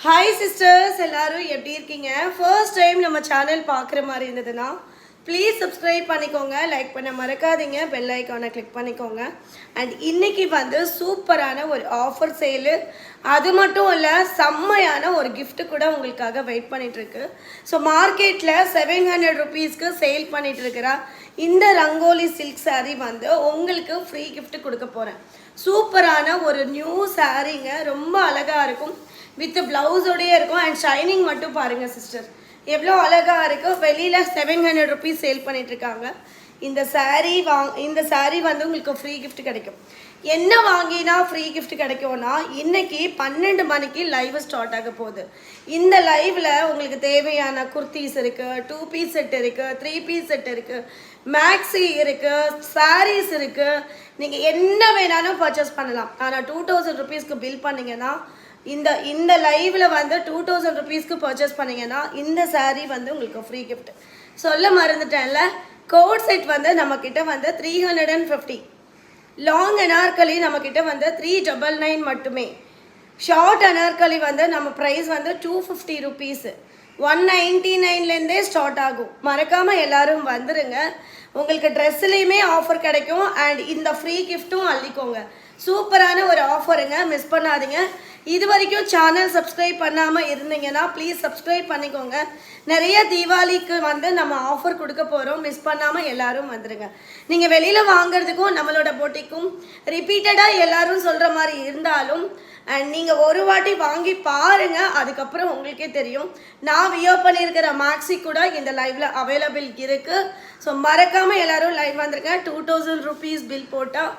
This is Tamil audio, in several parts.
ஹாய் சிஸ்டர்ஸ், எல்லாரும் எப்படி இருக்கீங்க? ஃபர்ஸ்ட் டைம் நம்ம சேனல் பார்க்குற மாதிரி இருந்ததுன்னா ப்ளீஸ் சப்ஸ்கிரைப் பண்ணிக்கோங்க, லைக் பண்ண மறக்காதீங்க, பெல் ஐக்கானை கிளிக் பண்ணிக்கோங்க. அண்ட் இன்னைக்கு வந்து சூப்பரான ஒரு ஆஃபர் சேலு, அது மட்டும் இல்லை செம்மையான ஒரு gift கூட உங்களுக்காக வெயிட் பண்ணிகிட்ருக்கு. ஸோ மார்க்கெட்டில் 700 ருபீஸ்க்கு சேல் பண்ணிகிட்ருக்கிறா இந்த ரங்கோலி சில்க் saree வந்து உங்களுக்கு ஃப்ரீ gift கொடுக்க போகிறேன். சூப்பரான ஒரு நியூ சாரீங்க, ரொம்ப அழகாக இருக்கும், வித் ப்ளவுஸோடையே இருக்கும். அண்ட் ஷைனிங் மட்டும் பாருங்கள் சிஸ்டர், எவ்வளோ அழகாக இருக்குது. வெளியில் 700 ருபீஸ் சேல் பண்ணிகிட்ருக்காங்க. இந்த saree வந்து உங்களுக்கு ஃப்ரீ gift கிடைக்கும். என்ன வாங்கினா ஃப்ரீ gift கிடைக்கும்னா, இன்னைக்கு 12 மணிக்கு லைவ் ஸ்டார்ட் ஆக போகுது. இந்த லைவில் உங்களுக்கு தேவையான குர்த்திஸ் இருக்குது, 2 பீஸ் செட் இருக்குது, 3 பீஸ் செட் இருக்குது, மேக்ஸி இருக்குது, சாரீஸ் இருக்குது. நீங்கள் என்ன வேணாலும் பர்ச்சேஸ் பண்ணலாம். ஆனால் 2000 ருபீஸ்க்கு பில் பண்ணிங்கன்னா இந்த லைவில் வந்து 2000 ருபீஸ்க்கு பர்ச்சேஸ் பண்ணிங்கன்னா இந்த saree வந்து உங்களுக்கு ஃப்ரீ gift. சொல்ல மறந்துட்டேன்ல, கோட் செட் வந்து நம்மக்கிட்ட வந்து 350, லாங் அனார்கலி நம்மக்கிட்ட வந்து 399 மட்டுமே. ஷார்ட் அனார்கலி வந்து நம்ம ப்ரைஸ் வந்து 250 ருபீஸு, 199லேருந்தே ஸ்டார்ட் ஆகும். மறக்காமல் எல்லோரும் வந்துடுங்க. உங்களுக்கு ட்ரெஸ்ஸுலேயுமே ஆஃபர் கிடைக்கும். அண்ட் இந்த ஃப்ரீ கிஃப்ட்டும் அள்ளிக்கோங்க. சூப்பரான ஒரு ஆஃபருங்க, மிஸ் பண்ணாதீங்க. இது வரைக்கும் சேனல் சப்ஸ்கிரைப் பண்ணாமல் இருந்தீங்கன்னா ப்ளீஸ் சப்ஸ்கிரைப் பண்ணிக்கோங்க. நிறைய தீபாவளிக்கு வந்து நம்ம ஆஃபர் கொடுக்க போகிறோம், மிஸ் பண்ணாமல் எல்லோரும் வந்துடுங்க. நீங்கள் வெளியில் வாங்குறதுக்கும் நம்மளோட போட்டிக்கும் ரிப்பீட்டடாக எல்லோரும் சொல்கிற மாதிரி இருந்தாலும் அண்ட் நீங்கள் ஒரு வாட்டி வாங்கி பாருங்கள், அதுக்கப்புறம் உங்களுக்கே தெரியும். நான் வியர் பண்ணியிருக்கிற மேக்ஸி கூட இந்த லைவில் அவைலபிள் இருக்குது. ஸோ மறக்காமல் எல்லோரும் லைவ் வந்துருங்க. 2000 ருபீஸ் பில் போட்டால்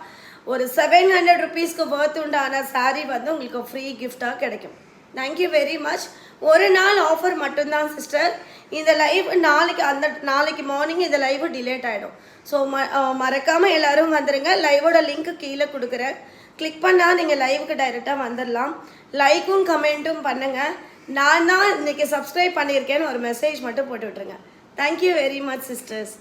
ஒரு 700 ருபீஸ்க்கு ஒர்த் உண்டான saree வந்து உங்களுக்கு ஃப்ரீ கிஃப்டாக கிடைக்கும். Thank you very much. ஒரு நாள் ஆஃபர் மட்டும்தான் சிஸ்டர். இந்த லைவ் நாளைக்கு மார்னிங் இந்த லைவ் டிலேட் ஆகிடும். ஸோ மறக்காமல் எல்லோரும் வந்துடுங்க. லைவோட லிங்க்கு கீழே கொடுக்குறேன், கிளிக் பண்ணால் நீங்கள் லைவுக்கு டைரெக்டாக வந்துடலாம். லைக்கும் கமெண்ட்டும் பண்ணுங்கள். நான் தான் இன்றைக்கி சப்ஸ்கிரைப் பண்ணியிருக்கேன்னு ஒரு மெசேஜ் மட்டும் போட்டு விட்ருங்க. Thank you very much sisters.